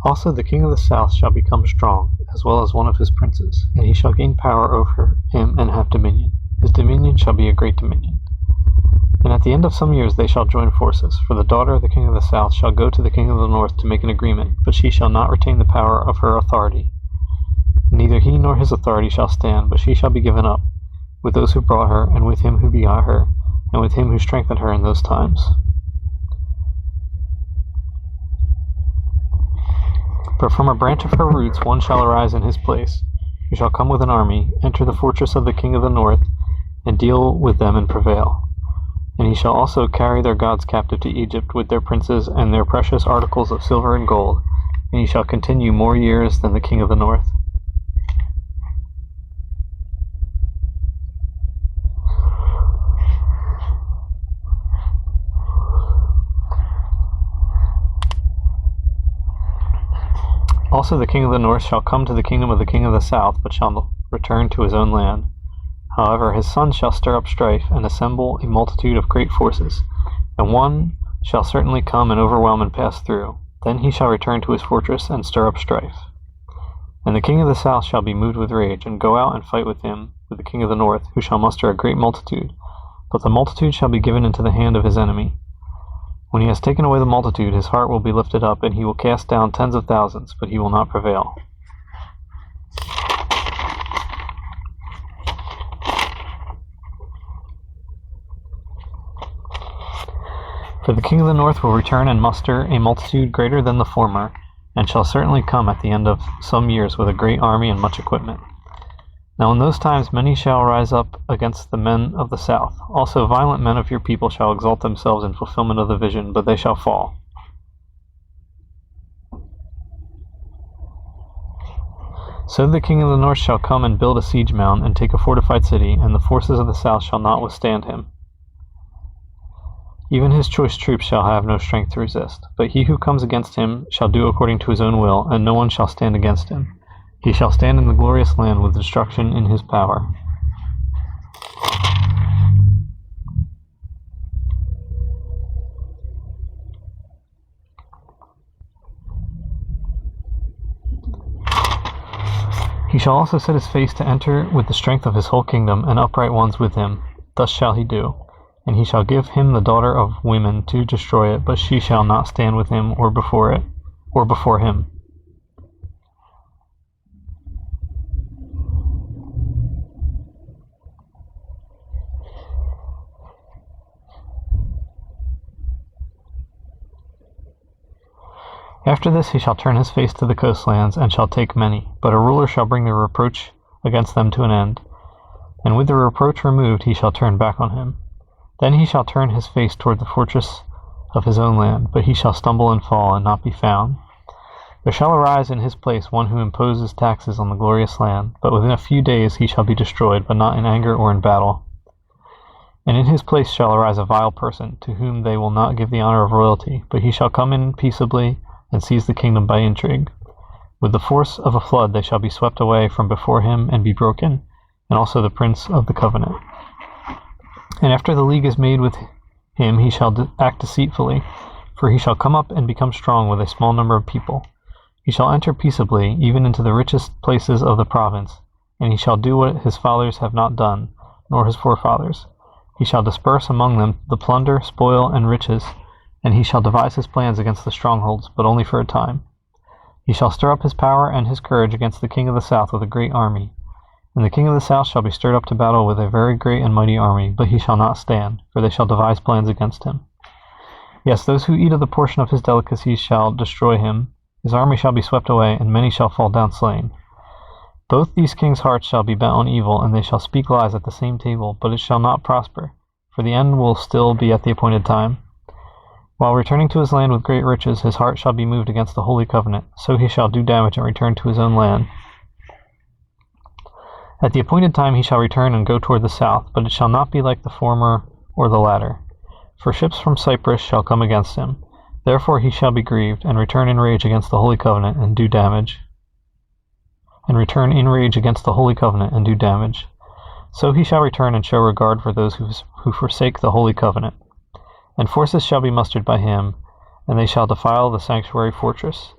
Also the king of the south shall become strong, as well as one of his princes, and he shall gain power over him and have dominion. His dominion shall be a great dominion. And at the end of some years they shall join forces, for the daughter of the king of the south shall go to the king of the north to make an agreement, but she shall not retain the power of her authority. Neither he nor his authority shall stand, but she shall be given up, with those who brought her, and with him who begot her, and with him who strengthened her in those times. But from a branch of her roots one shall arise in his place, who shall come with an army, enter the fortress of the king of the north, and deal with them and prevail. And he shall also carry their gods captive to Egypt with their princes and their precious articles of silver and gold, and he shall continue more years than the king of the north. Also the king of the north shall come to the kingdom of the king of the south, but shall return to his own land. However, his sons shall stir up strife, and assemble a multitude of great forces, and one shall certainly come and overwhelm and pass through. Then he shall return to his fortress, and stir up strife. And the king of the south shall be moved with rage, and go out and fight with him, with the king of the north, who shall muster a great multitude. But the multitude shall be given into the hand of his enemy. When he has taken away the multitude, his heart will be lifted up, and he will cast down tens of thousands, but he will not prevail. For the king of the north will return and muster a multitude greater than the former, and shall certainly come at the end of some years with a great army and much equipment. Now in those times many shall rise up against the men of the south. Also violent men of your people shall exalt themselves in fulfillment of the vision, but they shall fall. So the king of the north shall come and build a siege mound, and take a fortified city, and the forces of the south shall not withstand him. Even his choice troops shall have no strength to resist. But he who comes against him shall do according to his own will, and no one shall stand against him. He shall stand in the glorious land with destruction in his power. He shall also set his face to enter with the strength of his whole kingdom, and upright ones with him. Thus shall he do. And he shall give him the daughter of women to destroy it, but she shall not stand with him or before it, or before him. After this he shall turn his face to the coastlands, and shall take many, but a ruler shall bring the reproach against them to an end. And with the reproach removed he shall turn back on him. Then he shall turn his face toward the fortress of his own land, but he shall stumble and fall, and not be found. There shall arise in his place one who imposes taxes on the glorious land, but within a few days he shall be destroyed, but not in anger or in battle. And in his place shall arise a vile person, to whom they will not give the honor of royalty, but he shall come in peaceably, and seize the kingdom by intrigue. With the force of a flood they shall be swept away from before him and be broken, and also the prince of the covenant. And after the league is made with him, he shall act deceitfully, for he shall come up and become strong with a small number of people. He shall enter peaceably, even into the richest places of the province, and he shall do what his fathers have not done, nor his forefathers. He shall disperse among them the plunder, spoil, and riches, and he shall devise his plans against the strongholds, but only for a time. He shall stir up his power and his courage against the king of the south with a great army. And the king of the south shall be stirred up to battle with a very great and mighty army, but he shall not stand, for they shall devise plans against him. Yes, those who eat of the portion of his delicacies shall destroy him. His army shall be swept away, and many shall fall down slain. Both these kings' hearts shall be bent on evil, and they shall speak lies at the same table, but it shall not prosper, for the end will still be at the appointed time. While returning to his land with great riches, his heart shall be moved against the holy covenant, so he shall do damage and return to his own land. At the appointed time he shall return and go toward the south, but it shall not be like the former or the latter. For ships from Cyprus shall come against him. Therefore he shall be grieved, and return in rage against the holy covenant, and do damage. So he shall return and show regard for those who forsake the holy covenant. And forces shall be mustered by him, and they shall defile the sanctuary fortress.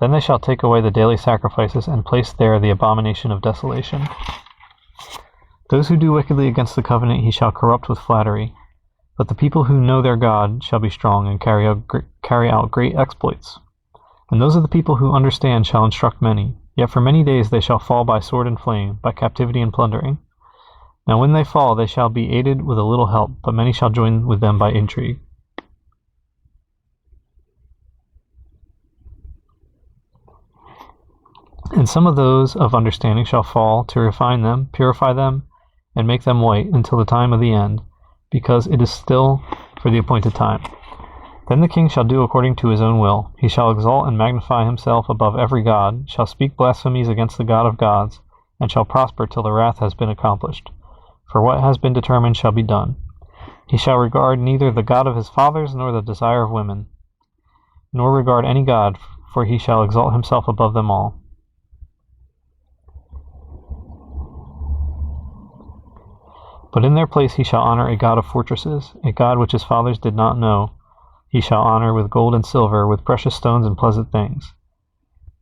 Then they shall take away the daily sacrifices and place there the abomination of desolation. Those who do wickedly against the covenant he shall corrupt with flattery. But the people who know their God shall be strong and carry out great exploits. And those of the people who understand shall instruct many. Yet for many days they shall fall by sword and flame, by captivity and plundering. Now when they fall they shall be aided with a little help, but many shall join with them by intrigue. And some of those of understanding shall fall to refine them, purify them, and make them white until the time of the end, because it is still for the appointed time. Then the king shall do according to his own will. He shall exalt and magnify himself above every god, shall speak blasphemies against the God of gods, and shall prosper till the wrath has been accomplished. For what has been determined shall be done. He shall regard neither the God of his fathers nor the desire of women, nor regard any god, for he shall exalt himself above them all. But in their place he shall honor a god of fortresses, a god which his fathers did not know. He shall honor with gold and silver, with precious stones and pleasant things.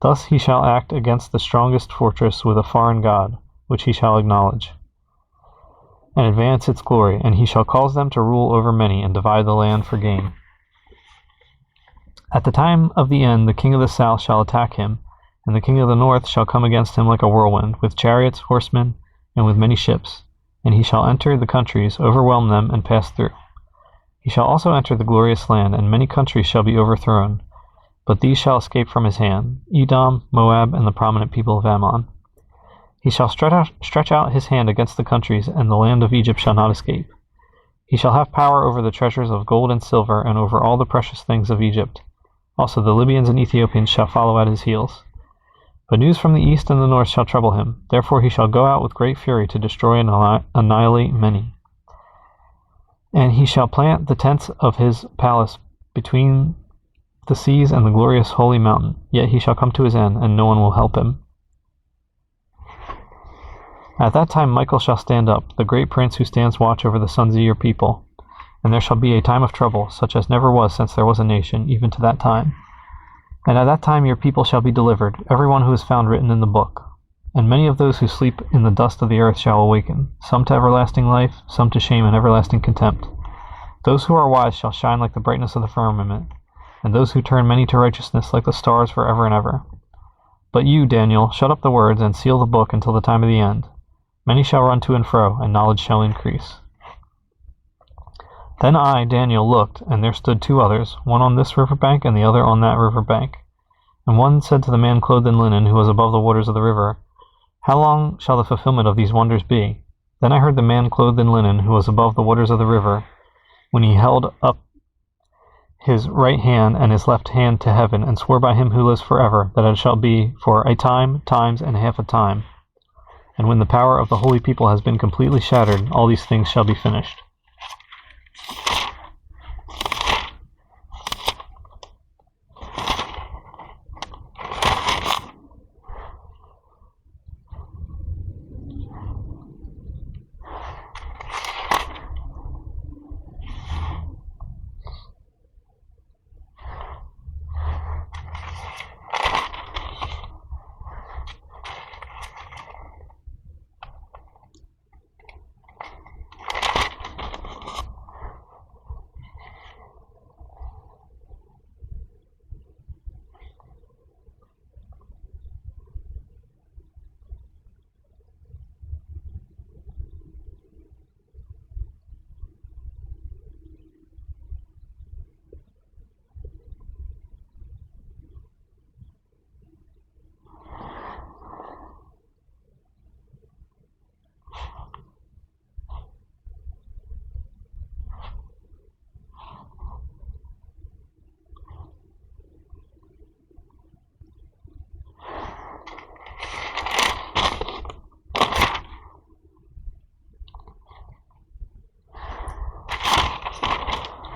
Thus he shall act against the strongest fortress with a foreign god, which he shall acknowledge, and advance its glory, and he shall cause them to rule over many, and divide the land for gain. At the time of the end the king of the south shall attack him, and the king of the north shall come against him like a whirlwind, with chariots, horsemen, and with many ships. And he shall enter the countries, overwhelm them, and pass through. He shall also enter the glorious land, and many countries shall be overthrown, but these shall escape from his hand, Edom, Moab, and the prominent people of Ammon. He shall stretch out his hand against the countries, and the land of Egypt shall not escape. He shall have power over the treasures of gold and silver, and over all the precious things of Egypt. Also the Libyans and Ethiopians shall follow at his heels. But news from the east and the north shall trouble him. Therefore he shall go out with great fury to destroy and annihilate many. And he shall plant the tents of his palace between the seas and the glorious holy mountain. Yet he shall come to his end, and no one will help him. At that time Michael shall stand up, the great prince who stands watch over the sons of your people. And there shall be a time of trouble, such as never was since there was a nation, even to that time. And at that time your people shall be delivered, every one who is found written in the book. And many of those who sleep in the dust of the earth shall awaken, some to everlasting life, some to shame and everlasting contempt. Those who are wise shall shine like the brightness of the firmament, and those who turn many to righteousness like the stars forever and ever. But you, Daniel, shut up the words and seal the book until the time of the end. Many shall run to and fro, and knowledge shall increase. Then I, Daniel, looked, and there stood two others, one on this river bank and the other on that river bank. And one said to the man clothed in linen, who was above the waters of the river, How long shall the fulfillment of these wonders be? Then I heard the man clothed in linen, who was above the waters of the river, when he held up his right hand and his left hand to heaven, and swore by him who lives forever, that it shall be for a time, times, and half a time. And when the power of the holy people has been completely shattered, all these things shall be finished.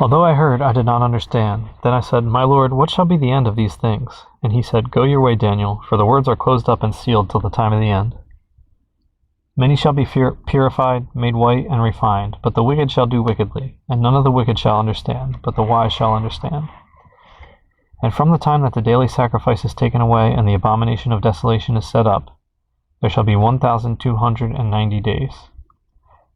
Although I heard, I did not understand. Then I said, My Lord, what shall be the end of these things? And he said, Go your way, Daniel, for the words are closed up and sealed till the time of the end. Many shall be purified, made white, and refined, but the wicked shall do wickedly, and none of the wicked shall understand, but the wise shall understand. And from the time that the daily sacrifice is taken away and the abomination of desolation is set up, there shall be 1,290 days.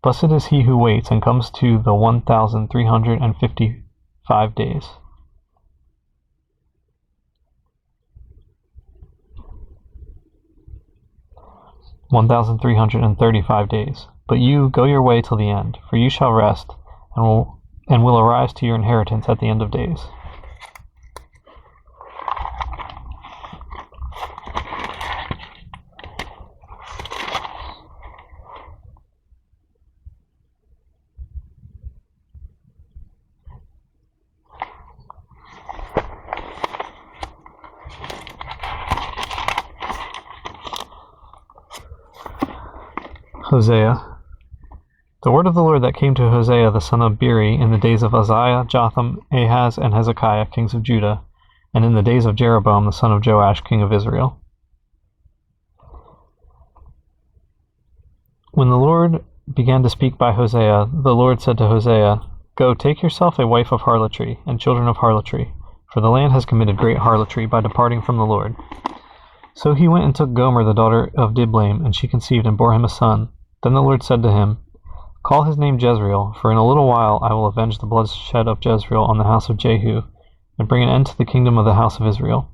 Blessed is he who waits and comes to the 1,355 days. $1,335 days. But you go your way till the end, for you shall rest, and will arise to your inheritance at the end of days. Hosea. The word of the Lord that came to Hosea the son of Beeri in the days of Uzziah, Jotham, Ahaz, and Hezekiah, kings of Judah, and in the days of Jeroboam the son of Joash, king of Israel. When the Lord began to speak by Hosea, the Lord said to Hosea, Go, take yourself a wife of harlotry, and children of harlotry, for the land has committed great harlotry by departing from the Lord. So he went and took Gomer the daughter of Diblaim, and she conceived and bore him a son. Then the Lord said to him, Call his name Jezreel, for in a little while I will avenge the bloodshed of Jezreel on the house of Jehu, and bring an end to the kingdom of the house of Israel.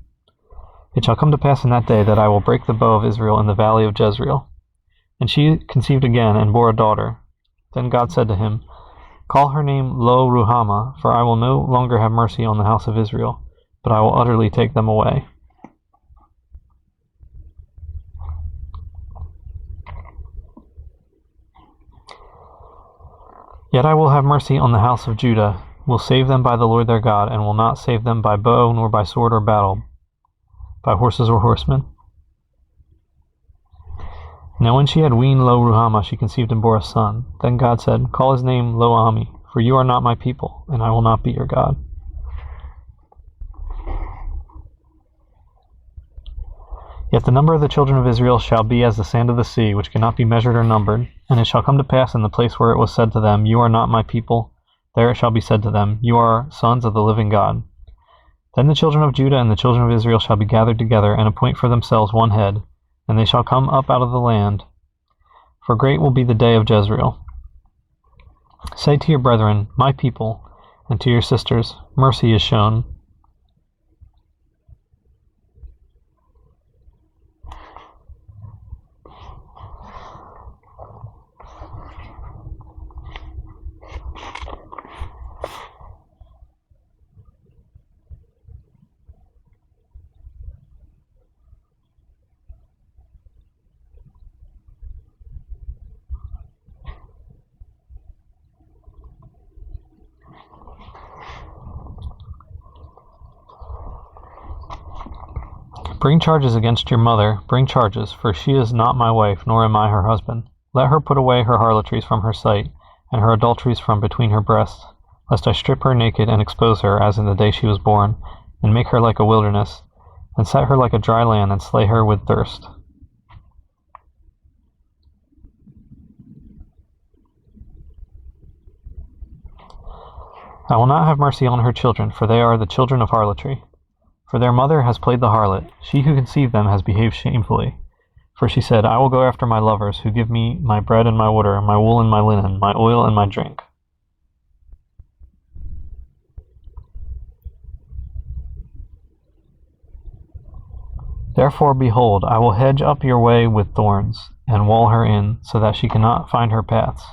It shall come to pass in that day that I will break the bow of Israel in the valley of Jezreel. And she conceived again and bore a daughter. Then God said to him, Call her name Lo-Ruhamah, for I will no longer have mercy on the house of Israel, but I will utterly take them away. Yet I will have mercy on the house of Judah, will save them by the Lord their God, and will not save them by bow, nor by sword or battle, by horses or horsemen. Now when she had weaned Lo-Ruhamah, she conceived and bore a son. Then God said, Call his name Lo-Ammi, for you are not my people, and I will not be your God. Yet the number of the children of Israel shall be as the sand of the sea, which cannot be measured or numbered. And it shall come to pass in the place where it was said to them, You are not my people, there it shall be said to them, You are sons of the living God. Then the children of Judah and the children of Israel shall be gathered together, and appoint for themselves one head, and they shall come up out of the land. For great will be the day of Jezreel. Say to your brethren, My people, and to your sisters, Mercy is shown. Bring charges against your mother, bring charges, for she is not my wife, nor am I her husband. Let her put away her harlotries from her sight, and her adulteries from between her breasts, lest I strip her naked and expose her, as in the day she was born, and make her like a wilderness, and set her like a dry land, and slay her with thirst. I will not have mercy on her children, for they are the children of harlotry. For their mother has played the harlot, she who conceived them has behaved shamefully. For she said, I will go after my lovers, who give me my bread and my water, my wool and my linen, my oil and my drink. Therefore, behold, I will hedge up your way with thorns, and wall her in, so that she cannot find her paths.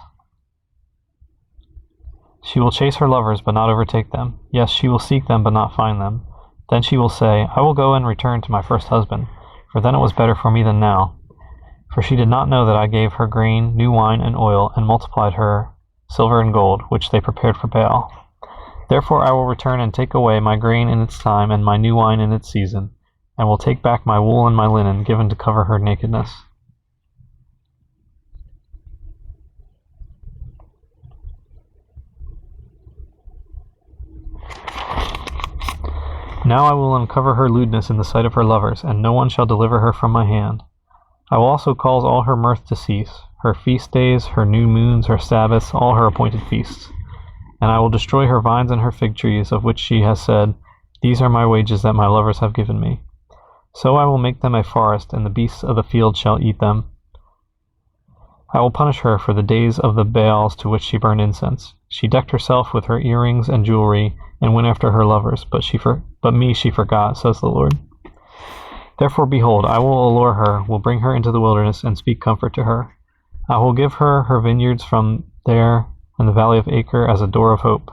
She will chase her lovers, but not overtake them. Yes, she will seek them, but not find them. Then she will say, I will go and return to my first husband, for then it was better for me than now. For she did not know that I gave her grain, new wine, and oil, and multiplied her silver and gold, which they prepared for Baal. Therefore I will return and take away my grain in its time, and my new wine in its season, and will take back my wool and my linen, given to cover her nakedness. Now I will uncover her lewdness in the sight of her lovers, and no one shall deliver her from my hand. I will also cause all her mirth to cease, her feast days, her new moons, her Sabbaths, all her appointed feasts. And I will destroy her vines and her fig trees, of which she has said, These are my wages that my lovers have given me. So I will make them a forest, and the beasts of the field shall eat them. I will punish her for the days of the Baals to which she burned incense. She decked herself with her earrings and jewelry, and went after her lovers, but me she forgot, says the Lord. Therefore, behold, I will allure her, will bring her into the wilderness, and speak comfort to her. I will give her her vineyards from there, and the valley of Acre as a door of hope.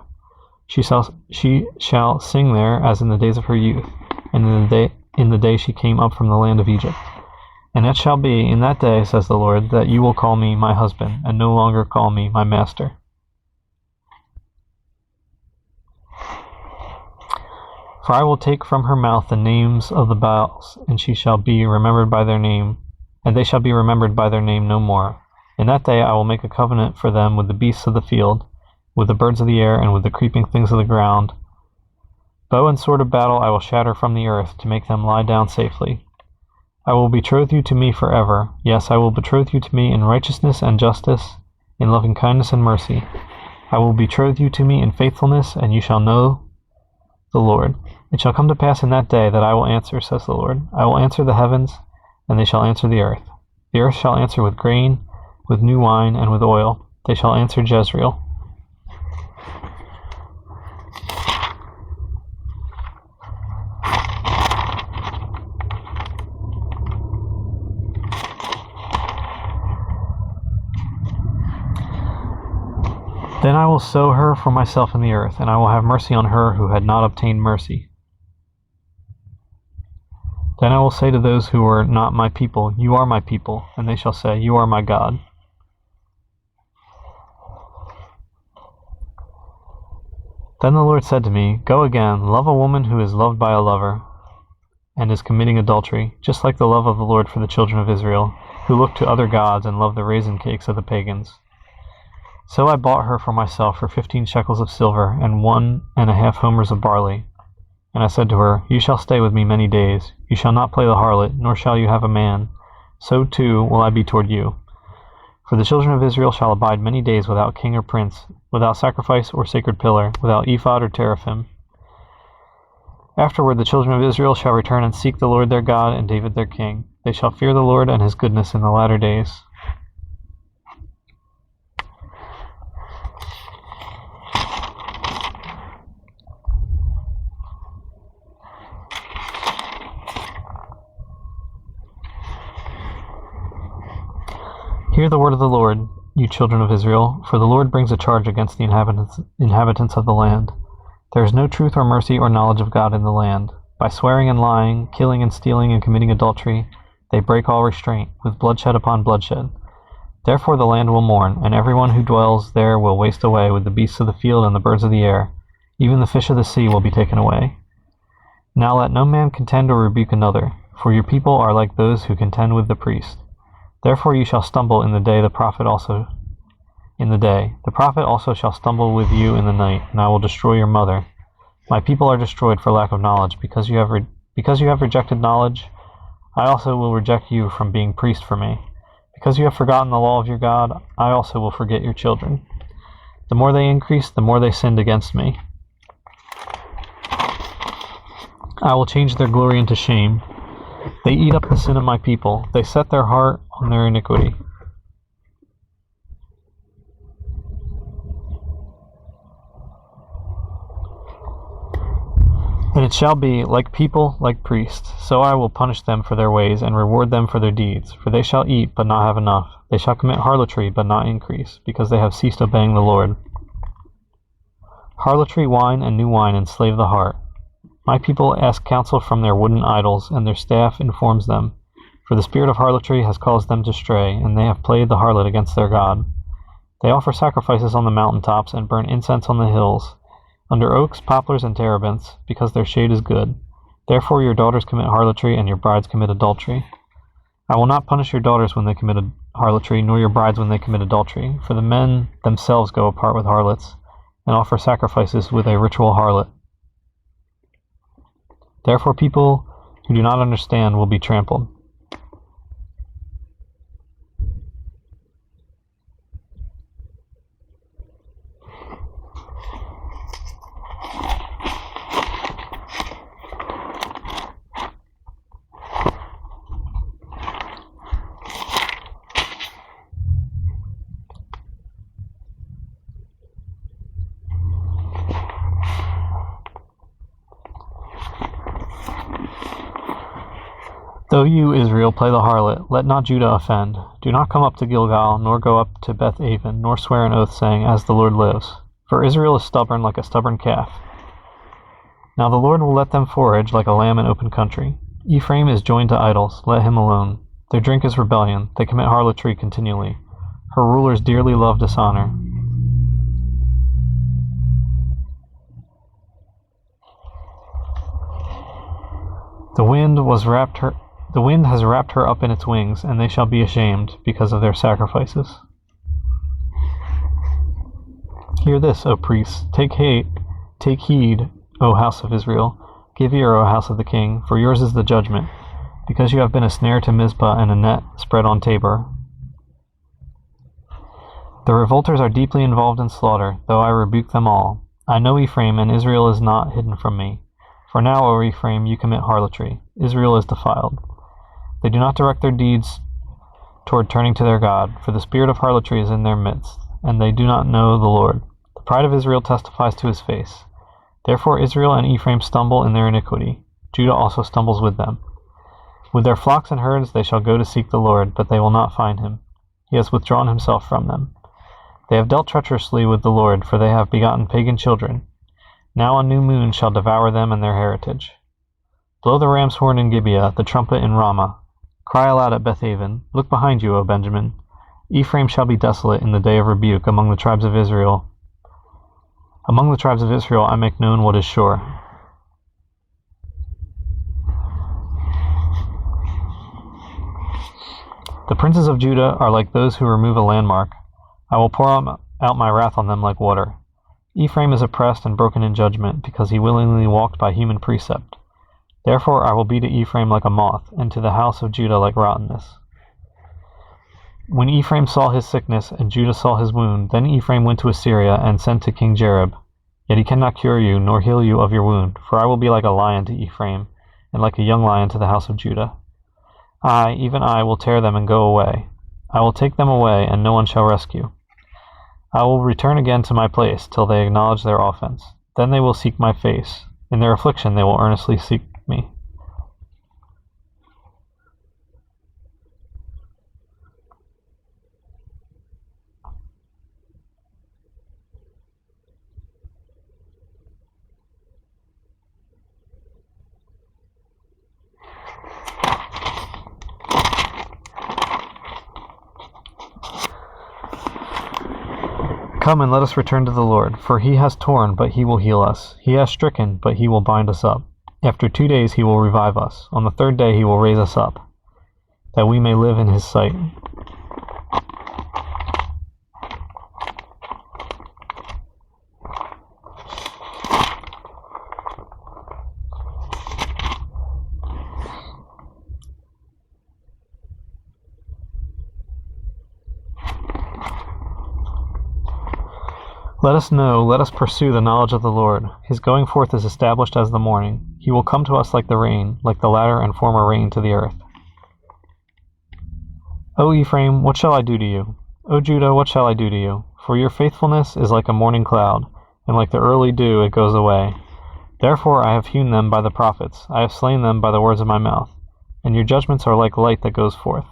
She shall sing there as in the days of her youth, and in the day she came up from the land of Egypt. And it shall be in that day, says the Lord, that you will call me my husband, and no longer call me my master. For I will take from her mouth the names of the Baals, and she shall be remembered by their name, and they shall be remembered by their name no more. In that day I will make a covenant for them with the beasts of the field, with the birds of the air, and with the creeping things of the ground. Bow and sword of battle I will shatter from the earth, to make them lie down safely. I will betroth you to me forever. Yes, I will betroth you to me in righteousness and justice, in loving kindness and mercy. I will betroth you to me in faithfulness, and you shall know the Lord. It shall come to pass in that day that I will answer, says the Lord. I will answer the heavens, and they shall answer the earth. The earth shall answer with grain, with new wine, and with oil. They shall answer Jezreel. Then I will sow her for myself in the earth, and I will have mercy on her who had not obtained mercy. Then I will say to those who were not my people, you are my people, and they shall say, you are my God. Then the Lord said to me, go again, love a woman who is loved by a lover, and is committing adultery, just like the love of the Lord for the children of Israel, who look to other gods and love the raisin cakes of the pagans. So I bought her for myself for 15 shekels of silver, and 1.5 homers of barley. And I said to her, you shall stay with me many days. You shall not play the harlot, nor shall you have a man. So too will I be toward you. For the children of Israel shall abide many days without king or prince, without sacrifice or sacred pillar, without ephod or teraphim. Afterward the children of Israel shall return and seek the Lord their God and David their king. They shall fear the Lord and his goodness in the latter days. Hear the word of the Lord, you children of Israel, for the Lord brings a charge against the inhabitants of the land. There is no truth or mercy or knowledge of God in the land. By swearing and lying, killing and stealing and committing adultery, they break all restraint, with bloodshed upon bloodshed. Therefore the land will mourn, and everyone who dwells there will waste away with the beasts of the field and the birds of the air. Even the fish of the sea will be taken away. Now let no man contend or rebuke another, for your people are like those who contend with the priest. Therefore you shall stumble in the day, the prophet also shall stumble with you in the night, and I will destroy your mother. My people are destroyed for lack of knowledge. Because you have rejected knowledge, I also will reject you from being priest for me. Because you have forgotten the law of your God, I also will forget your children. The more they increased, the more they sinned against me. I will change their glory into shame. They eat up the sin of my people. They set their heart on their iniquity. And it shall be, like people, like priests, so I will punish them for their ways, and reward them for their deeds. For they shall eat, but not have enough. They shall commit harlotry, but not increase, because they have ceased obeying the Lord. Harlotry, wine, and new wine enslave the heart. My people ask counsel from their wooden idols, and their staff informs them. For the spirit of harlotry has caused them to stray, and they have played the harlot against their God. They offer sacrifices on the mountaintops, and burn incense on the hills, under oaks, poplars, and terebinths, because their shade is good. Therefore your daughters commit harlotry, and your brides commit adultery. I will not punish your daughters when they commit harlotry, nor your brides when they commit adultery, for the men themselves go apart with harlots, and offer sacrifices with a ritual harlot. Therefore people who do not understand will be trampled. O you, Israel, play the harlot, let not Judah offend. Do not come up to Gilgal, nor go up to Beth-aven, nor swear an oath, saying, As the Lord lives. For Israel is stubborn like a stubborn calf. Now the Lord will let them forage like a lamb in open country. Ephraim is joined to idols, let him alone. Their drink is rebellion, they commit harlotry continually. Her rulers dearly love dishonor. The wind has wrapped her up in its wings, and they shall be ashamed because of their sacrifices. Hear this, O priests, take heed, O house of Israel. Give ear, O house of the king, for yours is the judgment, because you have been a snare to Mizpah and a net spread on Tabor. The revolters are deeply involved in slaughter, though I rebuke them all. I know Ephraim, and Israel is not hidden from me. For now, O Ephraim, you commit harlotry. Israel is defiled. They do not direct their deeds toward turning to their God, for the spirit of harlotry is in their midst, and they do not know the Lord. The pride of Israel testifies to his face. Therefore Israel and Ephraim stumble in their iniquity. Judah also stumbles with them. With their flocks and herds they shall go to seek the Lord, but they will not find him. He has withdrawn himself from them. They have dealt treacherously with the Lord, for they have begotten pagan children. Now a new moon shall devour them and their heritage. Blow the ram's horn in Gibeah, the trumpet in Ramah. Cry aloud at Beth-aven. Look behind you, O Benjamin. Ephraim shall be desolate in the day of rebuke among the tribes of Israel. Among the tribes of Israel I make known what is sure. The princes of Judah are like those who remove a landmark. I will pour out my wrath on them like water. Ephraim is oppressed and broken in judgment, because he willingly walked by human precept. Therefore I will be to Ephraim like a moth, and to the house of Judah like rottenness. When Ephraim saw his sickness, and Judah saw his wound, then Ephraim went to Assyria, and sent to King Jareb. Yet he cannot cure you, nor heal you of your wound, for I will be like a lion to Ephraim, and like a young lion to the house of Judah. I, even I, will tear them and go away. I will take them away, and no one shall rescue. I will return again to my place, till they acknowledge their offense. Then they will seek my face. In their affliction they will earnestly seek me. Come and let us return to the Lord, for he has torn, but he will heal us. He has stricken, but he will bind us up. After 2 days he will revive us. On the third day he will raise us up, that we may live in his sight. Let us pursue the knowledge of the Lord. His going forth is established as the morning. He will come to us like the rain, like the latter and former rain to the earth. O Ephraim, what shall I do to you? O Judah, what shall I do to you? For your faithfulness is like a morning cloud, and like the early dew it goes away. Therefore I have hewn them by the prophets, I have slain them by the words of my mouth, and your judgments are like light that goes forth.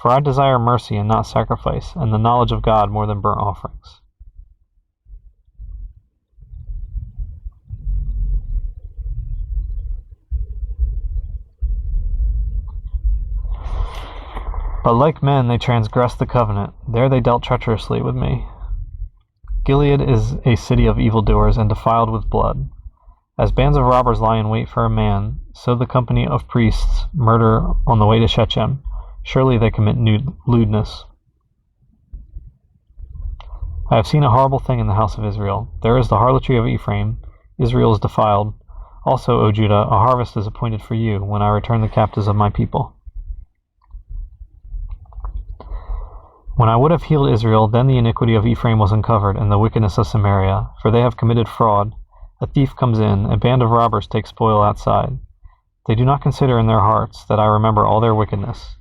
For I desire mercy and not sacrifice, and the knowledge of God more than burnt offerings. But like men they transgressed the covenant. There they dealt treacherously with me. Gilead is a city of evildoers and defiled with blood. As bands of robbers lie in wait for a man, so the company of priests murder on the way to Shechem. Surely they commit lewdness. I have seen a horrible thing in the house of Israel. There is the harlotry of Ephraim. Israel is defiled. Also, O Judah, a harvest is appointed for you when I return the captives of my people. When I would have healed Israel, then the iniquity of Ephraim was uncovered, and the wickedness of Samaria, for they have committed fraud. A thief comes in, a band of robbers take spoil outside. They do not consider in their hearts that I remember all their wickedness.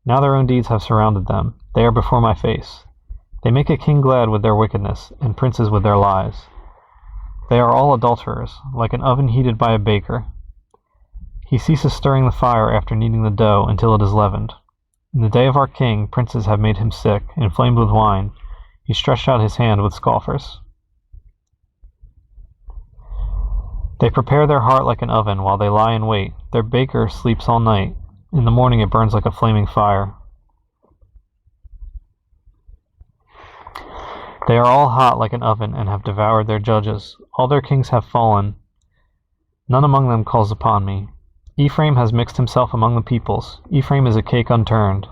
Now their own deeds have surrounded them. They are before my face. They make a king glad with their wickedness, and princes with their lies. They are all adulterers, like an oven heated by a baker. He ceases stirring the fire after kneading the dough until it is leavened. In the day of our king, princes have made him sick, inflamed with wine. He stretched out his hand with scoffers. They prepare their heart like an oven while they lie in wait. Their baker sleeps all night. In the morning it burns like a flaming fire. They are all hot like an oven and have devoured their judges. All their kings have fallen. None among them calls upon me. Ephraim has mixed himself among the peoples. Ephraim is a cake unturned.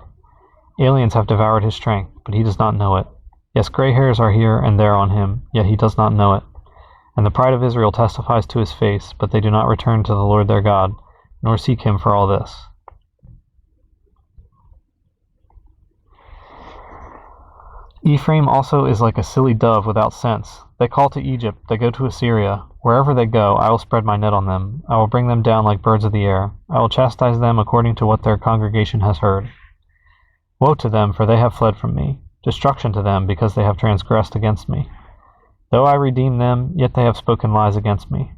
Aliens have devoured his strength, but he does not know it. Yes, gray hairs are here and there on him, yet he does not know it. And the pride of Israel testifies to his face, but they do not return to the Lord their God, nor seek him for all this. Ephraim also is like a silly dove without sense. They call to Egypt, they go to Assyria. Wherever they go, I will spread my net on them. I will bring them down like birds of the air. I will chastise them according to what their congregation has heard. Woe to them, for they have fled from me. Destruction to them, because they have transgressed against me. Though I redeemed them, yet they have spoken lies against me.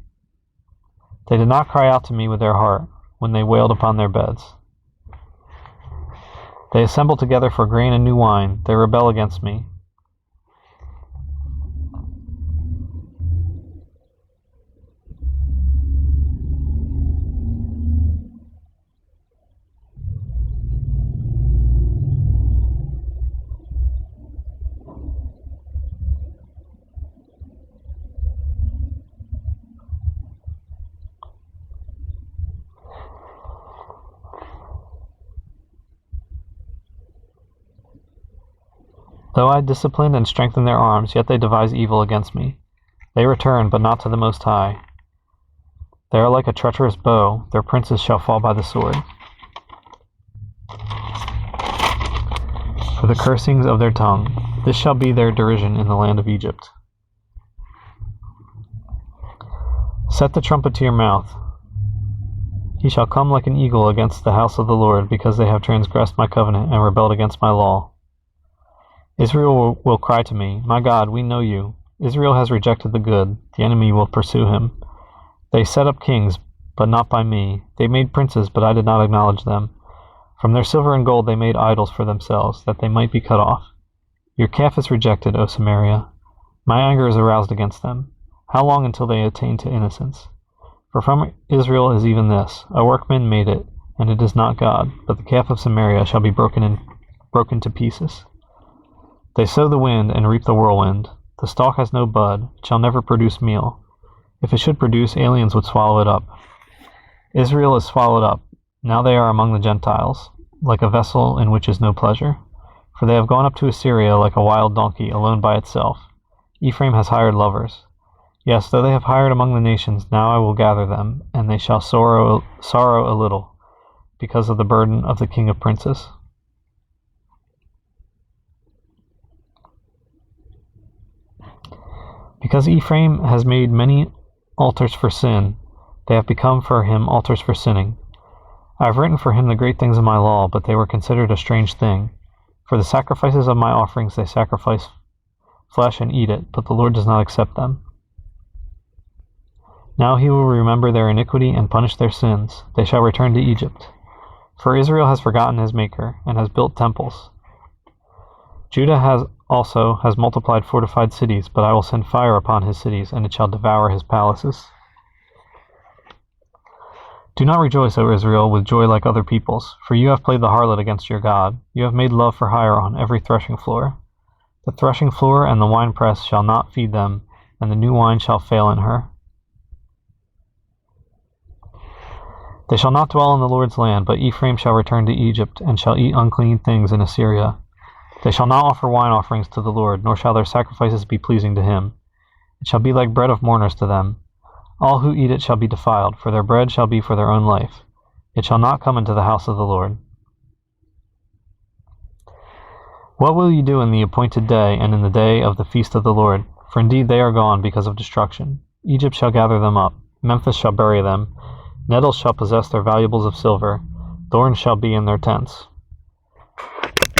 They did not cry out to me with their heart, when they wailed upon their beds. They assemble together for grain and new wine. They rebel against me. Though I disciplined and strengthened their arms, yet they devise evil against me. They return, but not to the Most High. They are like a treacherous bow. Their princes shall fall by the sword. For the cursings of their tongue, this shall be their derision in the land of Egypt. Set the trumpet to your mouth. He shall come like an eagle against the house of the Lord, because they have transgressed my covenant and rebelled against my law. Israel will cry to me, my God, we know you. Israel has rejected the good. The enemy will pursue him. They set up kings, but not by me. They made princes, but I did not acknowledge them. From their silver and gold they made idols for themselves, that they might be cut off. Your calf is rejected, O Samaria. My anger is aroused against them. How long until they attain to innocence? For from Israel is even this, a workman made it, and it is not God, but the calf of Samaria shall be broken to pieces. They sow the wind and reap the whirlwind. The stalk has no bud, it shall never produce meal. If it should produce, aliens would swallow it up. Israel is swallowed up. Now they are among the Gentiles, like a vessel in which is no pleasure. For they have gone up to Assyria like a wild donkey, alone by itself. Ephraim has hired lovers. Yes, though they have hired among the nations, now I will gather them, and they shall sorrow a little, because of the burden of the king of princes. Because Ephraim has made many altars for sin, they have become for him altars for sinning. I have written for him the great things of my law, but they were considered a strange thing. For the sacrifices of my offerings they sacrifice flesh and eat it, but the Lord does not accept them. Now he will remember their iniquity and punish their sins. They shall return to Egypt. For Israel has forgotten his Maker, and has built temples. Judah has multiplied fortified cities, but I will send fire upon his cities, and it shall devour his palaces. Do not rejoice, O Israel, with joy like other peoples, for you have played the harlot against your God. You have made love for hire on every threshing floor. The threshing floor and the winepress shall not feed them, and the new wine shall fail in her. They shall not dwell in the Lord's land, but Ephraim shall return to Egypt, and shall eat unclean things in Assyria. They shall not offer wine offerings to the Lord, nor shall their sacrifices be pleasing to him. It shall be like bread of mourners to them. All who eat it shall be defiled, for their bread shall be for their own life. It shall not come into the house of the Lord. What will you do in the appointed day, and in the day of the feast of the Lord? For indeed they are gone because of destruction. Egypt shall gather them up. Memphis shall bury them. Nettles shall possess their valuables of silver. Thorns shall be in their tents.